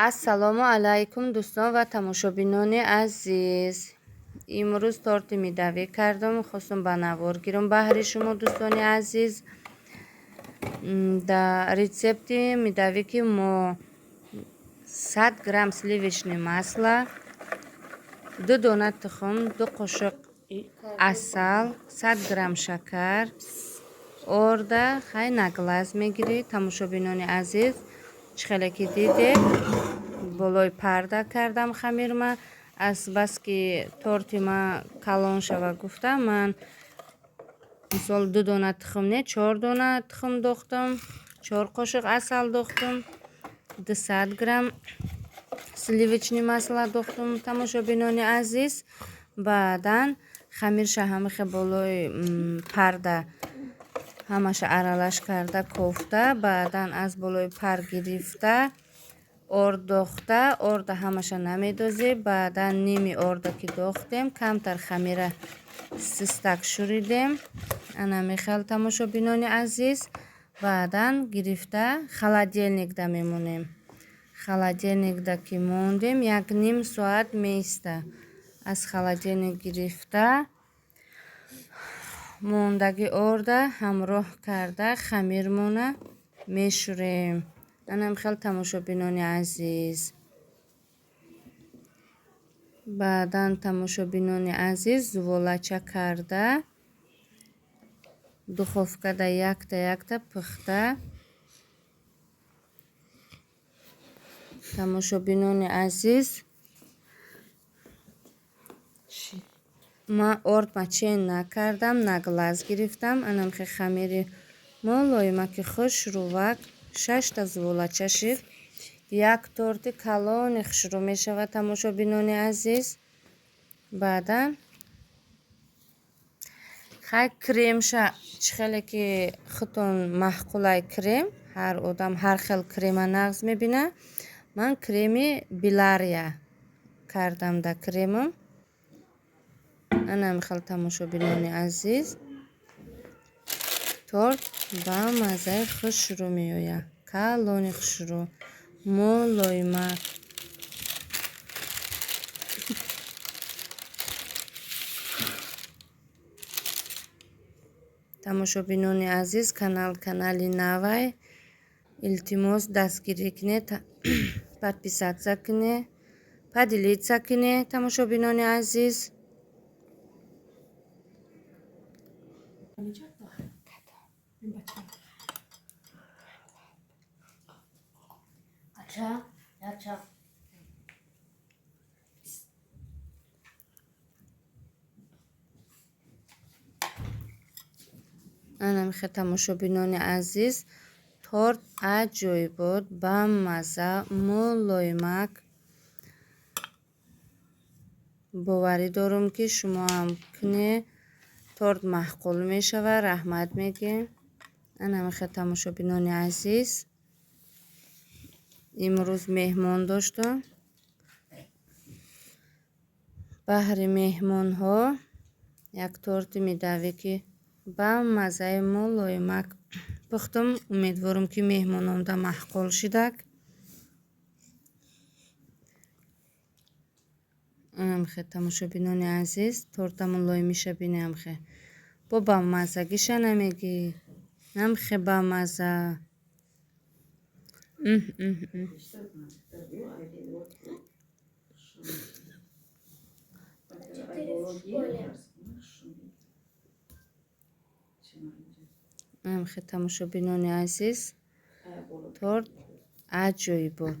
ассалому алайкум дӯстон ва тамошобинони азиз. имрӯз торти мидавӣ кардам, хостам ба навор гирам баҳри шумо дӯстони азиз. Да рецепти мидавӣ ки мо 100 грамм сливочное масло, 2 дона тухм, 2 қошуқ асал, 100 грамм шакар, орда хай наглаз мегирӣ. Тамошобинони азиз, чӣ хеле ки дидед болой парда кардам хамирма. Баски торти ма калон шава гуфта ман мисол 2 дона тухм не 4 дона тухм дохтам, 4 қошуқ асал дохтам, 200 грамм сливочное масло дохтам. Тамошобинони азиз, баъдан хамирша ҳамихе болой парда ҳамаша аралаш карда кофта, баъдан аз болои пар гирифта орд дохта, орда ҳамаша намедозӣ. Баъдан ними орда ки дохтем, камтар хамира систак шуридем. Ана мехел тамошобинони азиз, баъдан гирифта холодильникда мемонем. Холодильникда ки мондем 1-ним соат меиста. Аз холодильник гирифта мондаги орда ҳамроҳ карда хамирмона мешурем. Анам хел тамошобинони азиз. Баъдан тамошобинони азиз зуволача карда духовкада якта пухта. Тамошобинони азиз, ма ордма чен накардам, наглаз гирифтам. Анам хе хамири молоима ки худ шурувак 6 та зуволача шид. Як торти калони хушрӯ мешавад тамошобинони азиз. Баъдан хай кремша чӣ хеле ки худтон маҳқулай крем, ҳар одам ҳар хел крема нағз мебина. Ман креми Белария кардам да кремам. Ана михел тамошобинони азиз, торт ба маззаи худ шурӯъ меояд. Калони хушрӯ молоима. Тамошобинони азиз, канали навай илтимос дастгирӣ кине, подписатсия кине, поделитсия кине. Тамошобинони азиз, ана михе тамошобинони азиз, торт аҷоибот, бамазза, молоимак. боварӣ дорам ки шумоам кине торт маҳқул мешавад. раҳмат мегӯем. ана михе тамошобинони азиз, имрӯз меҳмон доштам. баҳри меҳмонҳо як торти мидавӣ ки ба маззаи молоимак пухтам. Умедворам ки меҳмононда маҳқул шидак. амхе тамошобинони азиз, тортамон лоймиша бинамхе бо бамаззагиша намегӣ намхе бамазза. амхе тамошобинони азиз, торт аҷоибот.